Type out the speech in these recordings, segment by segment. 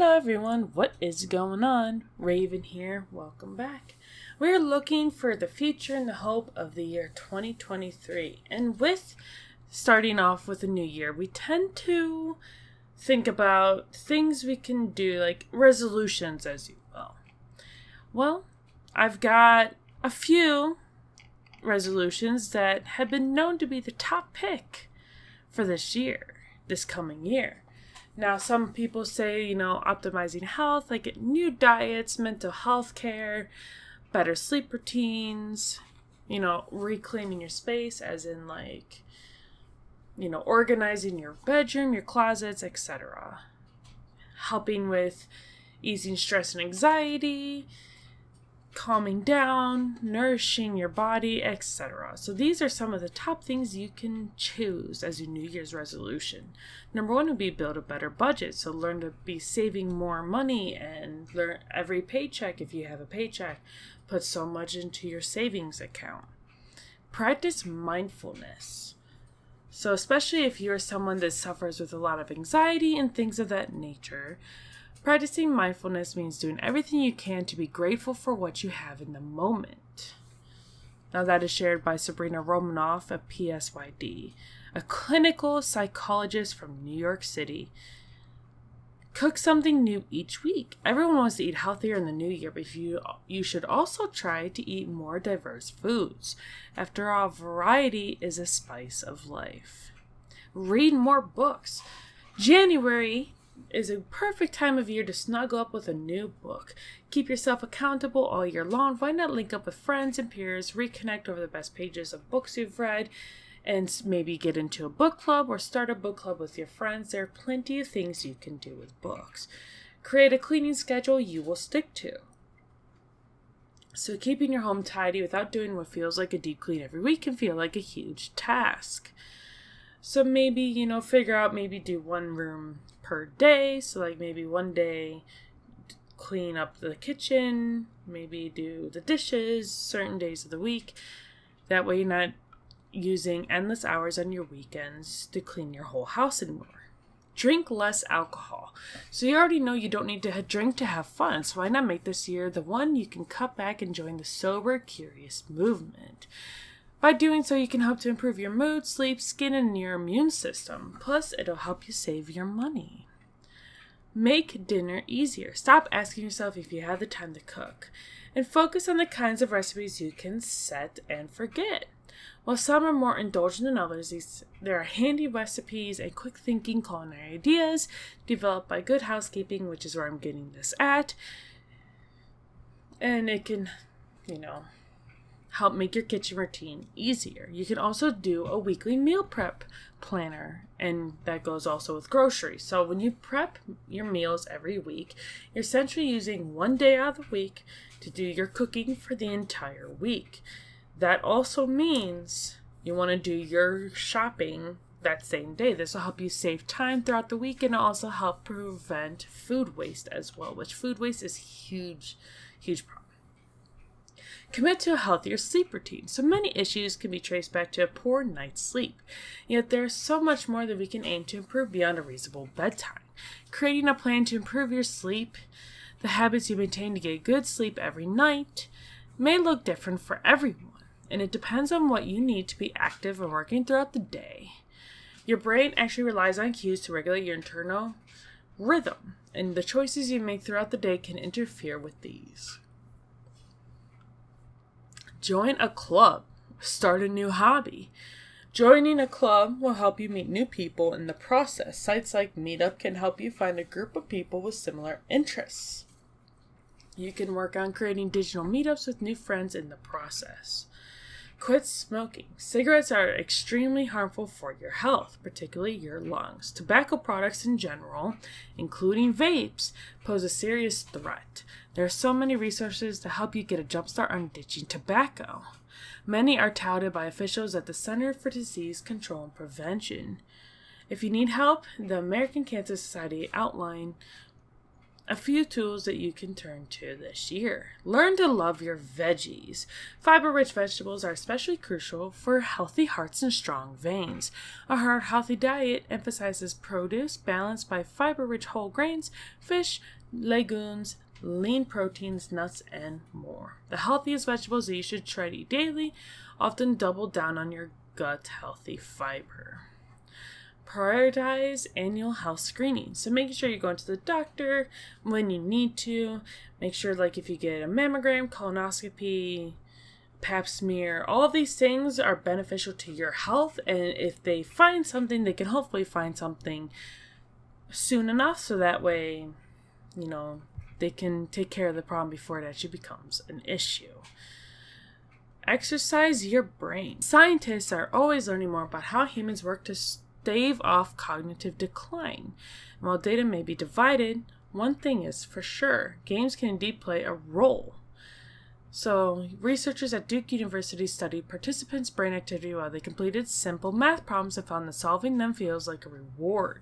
Hello everyone, what is going on? Raven here, welcome back. We're looking for the future and the hope of the year 2023. And with starting off with a new year, we tend to think about things we can do, like resolutions, as you will. Well, I've got a few resolutions that have been known to be the top pick for this coming year. Now, some people say, optimizing health, like new diets, mental health care, better sleep routines, reclaiming your space, as in organizing your bedroom, your closets, etc. Helping with easing stress and anxiety, calming down, nourishing your body, etc. So these are some of the top things you can choose as your New Year's resolution. Number one would be build a better budget. So learn to be saving more money and learn every paycheck, if you have a paycheck, put so much into your savings account. Practice mindfulness. So especially if you're someone that suffers with a lot of anxiety and things of that nature, practicing mindfulness means doing everything you can to be grateful for what you have in the moment. Now that is shared by Sabrina Romanoff of PSYD, a clinical psychologist from New York City. Cook something new each week. Everyone wants to eat healthier in the new year, but you should also try to eat more diverse foods. After all, variety is a spice of life. Read more books. January is a perfect time of year to snuggle up with a new book. Keep yourself accountable all year long. Why not link up with friends and peers, reconnect over the best pages of books you've read, and maybe get into a book club or start a book club with your friends. There are plenty of things you can do with books. Create a cleaning schedule you will stick to. So keeping your home tidy without doing what feels like a deep clean every week can feel like a huge task. So maybe, figure out, do one room per day. So maybe one day clean up the kitchen, maybe do the dishes certain days of the week. That way you're not using endless hours on your weekends to clean your whole house anymore. Drink less alcohol. So you already know you don't need to drink to have fun. So why not make this year the one you can cut back and join the sober, curious movement? By doing so, you can hope to improve your mood, sleep, skin, and your immune system. Plus, it'll help you save your money. Make dinner easier. Stop asking yourself if you have the time to cook, and focus on the kinds of recipes you can set and forget. While some are more indulgent than others, there are handy recipes and quick-thinking culinary ideas developed by Good Housekeeping, which is where I'm getting this at. And it can, help make your kitchen routine easier. You can also do a weekly meal prep planner, and that goes also with groceries. So when you prep your meals every week, you're essentially using one day out of the week to do your cooking for the entire week. That also means you want to do your shopping that same day. This will help you save time throughout the week and also help prevent food waste as well, which food waste is huge problem. Commit to a healthier sleep routine. So many issues can be traced back to a poor night's sleep. Yet there's so much more that we can aim to improve beyond a reasonable bedtime. Creating a plan to improve your sleep, the habits you maintain to get good sleep every night, may look different for everyone. And it depends on what you need to be active and working throughout the day. Your brain actually relies on cues to regulate your internal rhythm, and the choices you make throughout the day can interfere with these. Join a club. Start a new hobby. Joining a club will help you meet new people in the process. Sites like Meetup can help you find a group of people with similar interests. You can work on creating digital meetups with new friends in the process. Quit smoking. Cigarettes are extremely harmful for your health, particularly your lungs. Tobacco products in general, including vapes, pose a serious threat. There are so many resources to help you get a jumpstart on ditching tobacco. Many are touted by officials at the Center for Disease Control and Prevention. If you need help, the American Cancer Society A few tools that you can turn to this year. Learn to love your veggies. Fiber-rich vegetables are especially crucial for healthy hearts and strong veins. A heart-healthy diet emphasizes produce balanced by fiber-rich whole grains, fish, legumes, lean proteins, nuts, and more. The healthiest vegetables that you should try to eat daily often double down on your gut-healthy fiber. Prioritize annual health screening. So making sure you're going to the doctor when you need to. Make sure, like, if you get a mammogram, colonoscopy, pap smear, all of these things are beneficial to your health. And if they find something, they can hopefully find something soon enough so that way, they can take care of the problem before it actually becomes an issue. Exercise your brain. Scientists are always learning more about how humans work to stave off cognitive decline. And while data may be divided, one thing is for sure, games can indeed play a role. So, researchers at Duke University studied participants' brain activity while they completed simple math problems and found that solving them feels like a reward,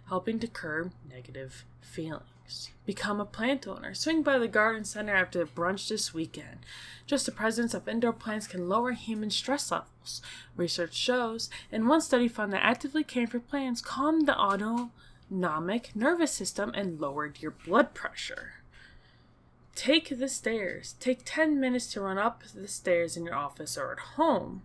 helping to curb negative feelings. Become a plant owner. Swing by the garden center after brunch this weekend. Just the presence of indoor plants can lower human stress levels. Research shows, and one study found that actively caring for plants calmed the autonomic nervous system and lowered your blood pressure. Take the stairs. Take 10 minutes to run up the stairs in your office or at home.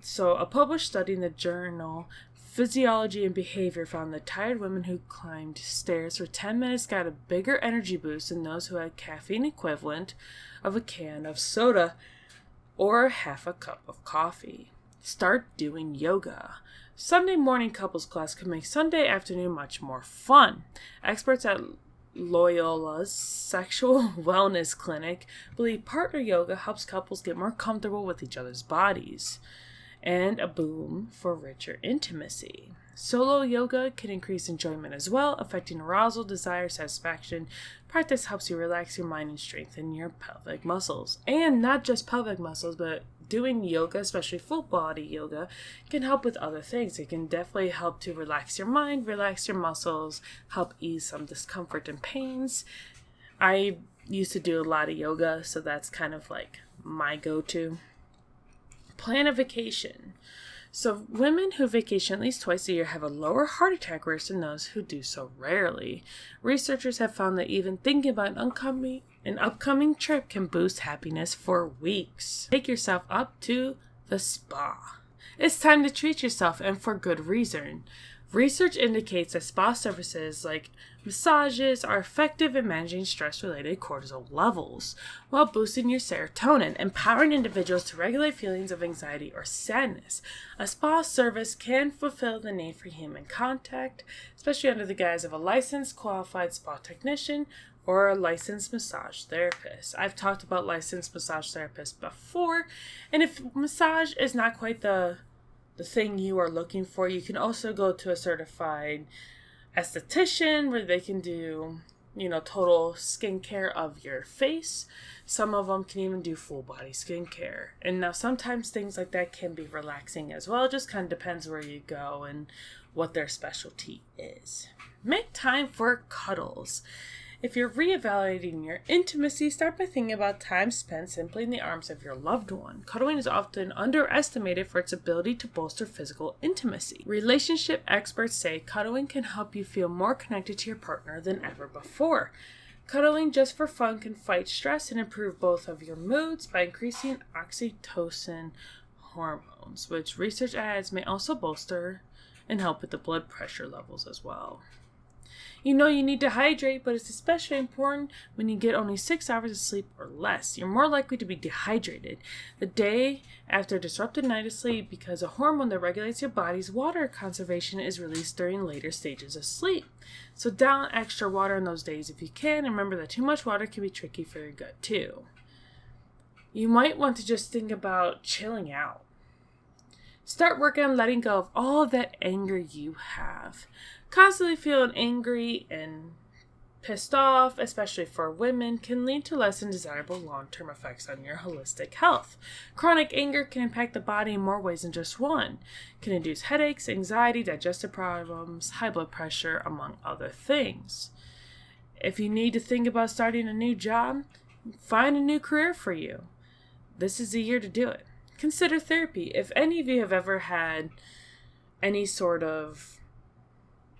So, a published study in the journal Physiology and Behavior found that tired women who climbed stairs for 10 minutes got a bigger energy boost than those who had caffeine equivalent of a can of soda or half a cup of coffee. Start doing yoga. Sunday morning couples class can make Sunday afternoon much more fun. Experts at Loyola's Sexual Wellness Clinic believe partner yoga helps couples get more comfortable with each other's bodies, and a boom for richer intimacy. Solo yoga can increase enjoyment as well, affecting arousal, desire, satisfaction. Practice helps you relax your mind and strengthen your pelvic muscles. And not just pelvic muscles, but doing yoga, especially full body yoga, can help with other things. It can definitely help to relax your mind, relax your muscles, help ease some discomfort and pains. I used to do a lot of yoga, so that's kind of like my go-to. Plan a vacation. So women who vacation at least twice a year have a lower heart attack risk than those who do so rarely. Researchers have found that even thinking about an upcoming trip can boost happiness for weeks. Take yourself up to the spa. It's time to treat yourself, and for good reason. Research indicates that spa services like massages are effective in managing stress-related cortisol levels while boosting your serotonin, empowering individuals to regulate feelings of anxiety or sadness. A spa service can fulfill the need for human contact, especially under the guise of a licensed, qualified spa technician or a licensed massage therapist. I've talked about licensed massage therapists before, and if massage is not quite the thing you are looking for, you can also go to a certified esthetician where they can do, total skincare of your face. Some of them can even do full body skincare. And now sometimes things like that can be relaxing as well. It just kind of depends where you go and what their specialty is. Make time for cuddles. If you're reevaluating your intimacy, start by thinking about time spent simply in the arms of your loved one. Cuddling is often underestimated for its ability to bolster physical intimacy. Relationship experts say cuddling can help you feel more connected to your partner than ever before. Cuddling just for fun can fight stress and improve both of your moods by increasing oxytocin hormones, which research adds may also bolster and help with the blood pressure levels as well. You need to hydrate, but it's especially important when you get only 6 hours of sleep or less. You're more likely to be dehydrated the day after a disrupted night of sleep because a hormone that regulates your body's water conservation is released during later stages of sleep. So down extra water in those days if you can, and remember that too much water can be tricky for your gut too. You might want to just think about chilling out. Start working on letting go of all that anger you have. Constantly feeling angry and pissed off, especially for women, can lead to less than desirable long-term effects on your holistic health. Chronic anger can impact the body in more ways than just one. It can induce headaches, anxiety, digestive problems, high blood pressure, among other things. If you need to think about starting a new job, find a new career for you. This is the year to do it. Consider therapy. If any of you have ever had any sort of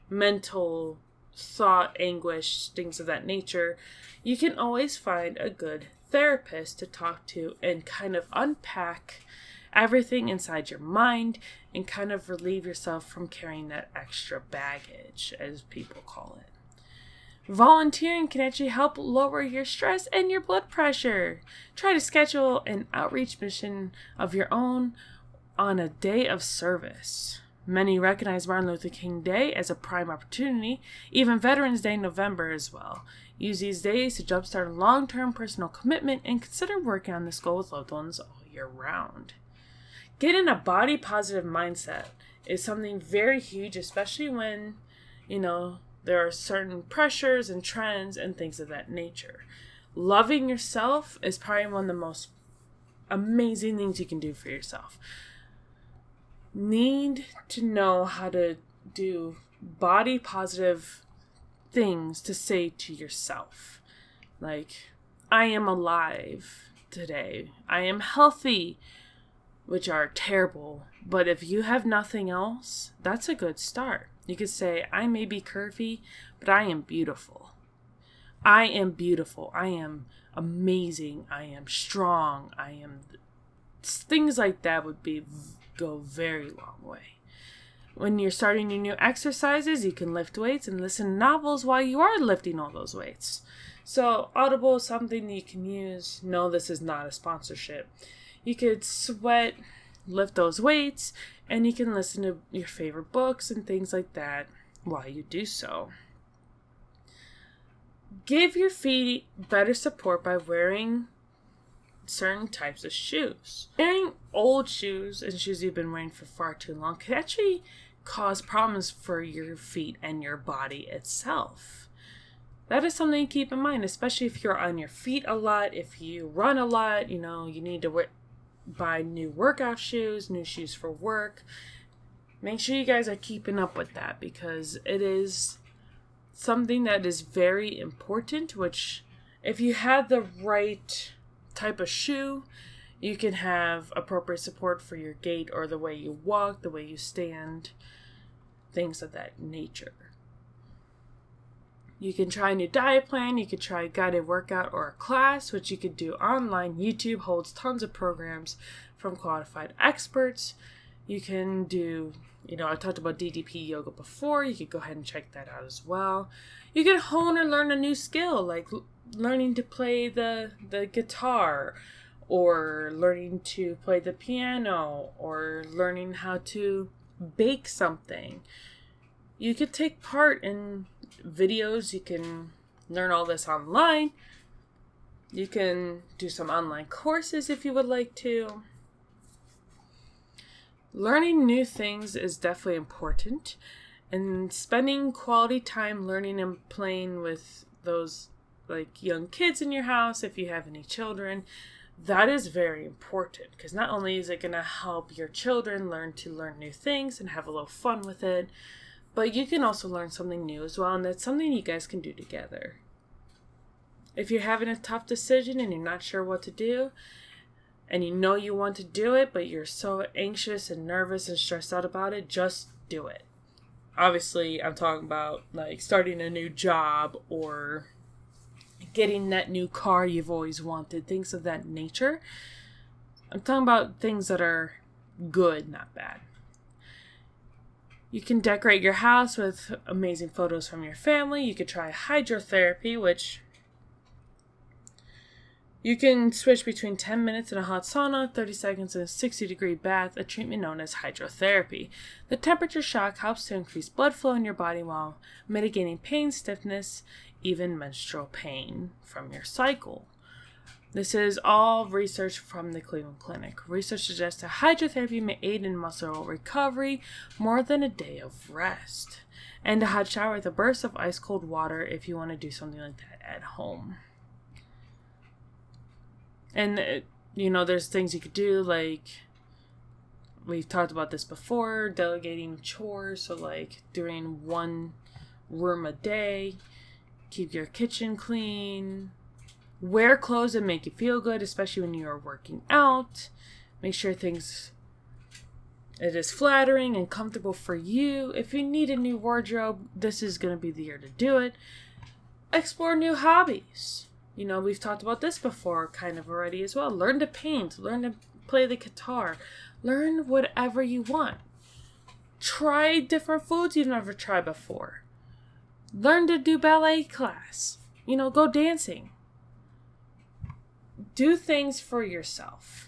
mental thought, anguish, things of that nature, you can always find a good therapist to talk to and kind of unpack everything inside your mind and kind of relieve yourself from carrying that extra baggage, as people call it. Volunteering can actually help lower your stress and your blood pressure. Try to schedule an outreach mission of your own on a day of service. Many recognize Martin Luther King Day as a prime opportunity, even Veterans Day in November as well. Use these days to jumpstart a long-term personal commitment and consider working on this goal with loved ones all year round. Get in a body positive mindset is something very huge, especially when, there are certain pressures and trends and things of that nature. Loving yourself is probably one of the most amazing things you can do for yourself. Need to know how to do body positive things to say to yourself. Like, I am alive today. I am healthy, which are terrible. But if you have nothing else, that's a good start. You could say, I may be curvy, but I am beautiful. I am beautiful. I am amazing. I am strong. I am... Things like that would go very long way. When you're starting your new exercises, you can lift weights and listen to novels while you are lifting all those weights. So Audible is something you can use. No, this is not a sponsorship. You could sweat, lift those weights, and you can listen to your favorite books and things like that while you do so. Give your feet better support by wearing certain types of shoes. Wearing old shoes and shoes you've been wearing for far too long could actually cause problems for your feet and your body itself. That is something to keep in mind, especially if you're on your feet a lot, if you run a lot, you need to buy new workout shoes, new shoes for work. Make sure you guys are keeping up with that because it is something that is very important, which if you have the right type of shoe, you can have appropriate support for your gait or the way you walk, the way you stand, things of that nature. You can try a new diet plan, you could try a guided workout or a class, which you could do online. YouTube holds tons of programs from qualified experts. You can do, I talked about DDP yoga before, you could go ahead and check that out as well. You can hone or learn a new skill, like learning to play the guitar, or learning to play the piano, or learning how to bake something. You could take part in videos. You can learn all this online. You can do some online courses if you would like to. Learning new things is definitely important, and spending quality time learning and playing with those young kids in your house, if you have any children, that is very important, because not only is it going to help your children learn new things and have a little fun with it, but you can also learn something new as well, and that's something you guys can do together. If you're having a tough decision and you're not sure what to do, and you want to do it, but you're so anxious and nervous and stressed out about it, just do it. Obviously, I'm talking about starting a new job or getting that new car you've always wanted, things of that nature. I'm talking about things that are good, not bad. You can decorate your house with amazing photos from your family. You could try hydrotherapy, which you can switch between 10 minutes in a hot sauna, 30 seconds in a 60-degree bath, a treatment known as hydrotherapy. The temperature shock helps to increase blood flow in your body while mitigating pain, stiffness, even menstrual pain from your cycle. This is all research from the Cleveland Clinic. Research suggests that hydrotherapy may aid in muscle recovery more than a day of rest. And a hot shower with a burst of ice-cold water if you want to do something like that at home. And, there's things you could do, we've talked about this before, delegating chores, so doing one room a day. Keep your kitchen clean. Wear clothes that make you feel good, especially when you are working out. Make sure it is flattering and comfortable for you. If you need a new wardrobe, this is going to be the year to do it. Explore new hobbies. We've talked about this before kind of already as well. Learn to paint. Learn to play the guitar. Learn whatever you want. Try different foods you've never tried before. Learn to do ballet class. Go dancing. Do things for yourself.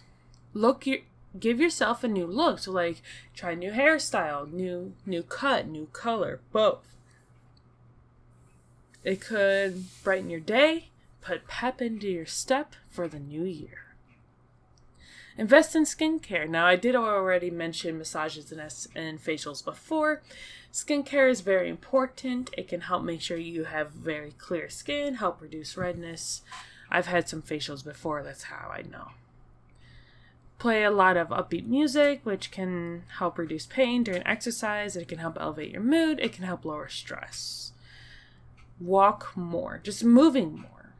Give yourself a new look. So try a new hairstyle, new cut, new color, both. It could brighten your day, put pep into your step for the new year. Invest in skincare. Now, I did already mention massages and facials before. Skincare is very important. It can help make sure you have very clear skin, help reduce redness. I've had some facials before, that's how I know. Play a lot of upbeat music, which can help reduce pain during exercise. It can help elevate your mood. It can help lower stress. Walk more, just moving more.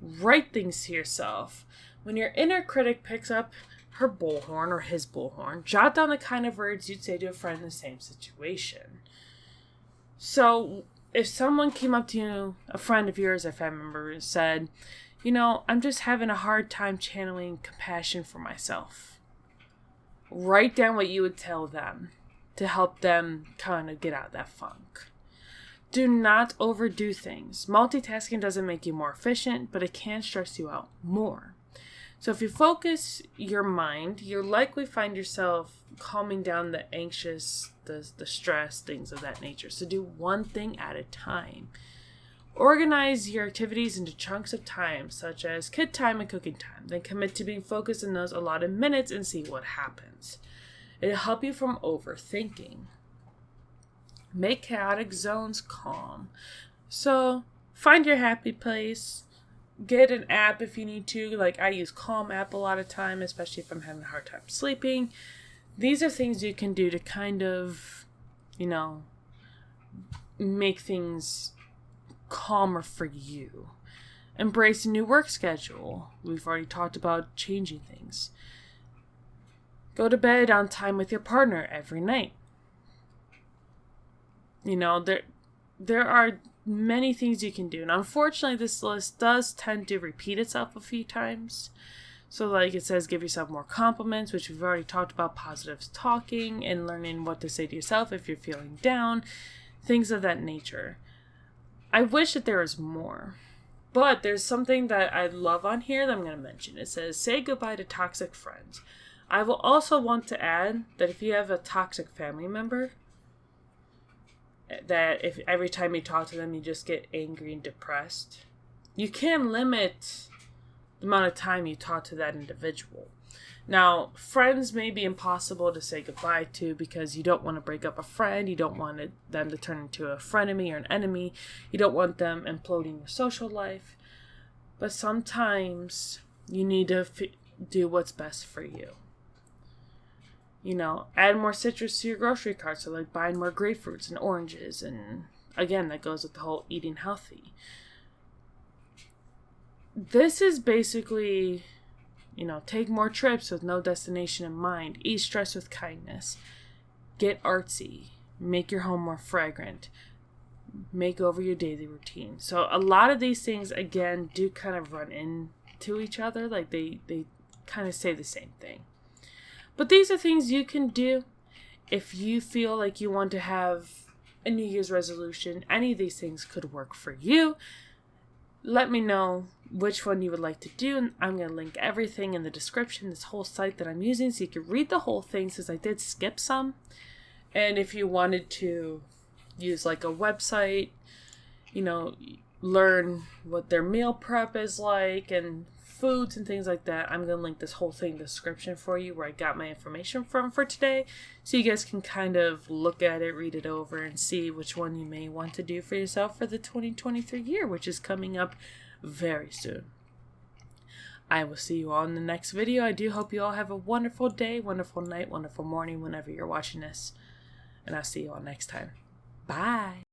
Write things to yourself. When your inner critic picks up her bullhorn or his bullhorn, jot down the kind of words you'd say to a friend in the same situation. So if someone came up to you, a friend of yours, a family member, and said, I'm just having a hard time channeling compassion for myself. Write down what you would tell them to help them kind of get out of that funk. Do not overdo things. Multitasking doesn't make you more efficient, but it can stress you out more. So if you focus your mind, you'll likely find yourself calming down the anxious, the stress, things of that nature. So do one thing at a time. Organize your activities into chunks of time, such as kid time and cooking time. Then commit to being focused in those allotted minutes and see what happens. It'll help you from overthinking. Make chaotic zones calm. So find your happy place. Get an app if you need to. I use Calm app a lot of time, especially if I'm having a hard time sleeping. These are things you can do to kind of, make things calmer for you. Embrace a new work schedule. We've already talked about changing things. Go to bed on time with your partner every night. There are many things you can do. And unfortunately, this list does tend to repeat itself a few times. So it says, give yourself more compliments, which we've already talked about, positive talking and learning what to say to yourself if you're feeling down, things of that nature. I wish that there was more, but there's something that I love on here that I'm going to mention. It says, say goodbye to toxic friends. I will also want to add that if you have a toxic family member, that if every time you talk to them you just get angry and depressed, you can limit the amount of time you talk to that individual. Now, friends may be impossible to say goodbye to because you don't want to break up a friend. You don't want them to turn into a frenemy or an enemy. You don't want them imploding your social life. But sometimes you need to do what's best for you. Add more citrus to your grocery cart. So buying more grapefruits and oranges. And again, that goes with the whole eating healthy. This is basically, take more trips with no destination in mind. Eat stress with kindness. Get artsy. Make your home more fragrant. Make over your daily routine. So a lot of these things, again, do kind of run into each other. They kind of say the same thing. But these are things you can do if you feel like you want to have a New Year's resolution. Any of these things could work for you. Let me know which one you would like to do. And I'm going to link everything in the description, this whole site that I'm using, so you can read the whole thing since I did skip some. And if you wanted to use a website, learn what their meal prep is like and foods and things like that, I'm going to link this whole thing in the description for you where I got my information from for today, so you guys can kind of look at it, read it over, and see which one you may want to do for yourself for the 2023 year, which is coming up very soon. I will see you all in the next video. I do hope you all have a wonderful day, wonderful night, wonderful morning whenever you're watching this, and I'll see you all next time. Bye!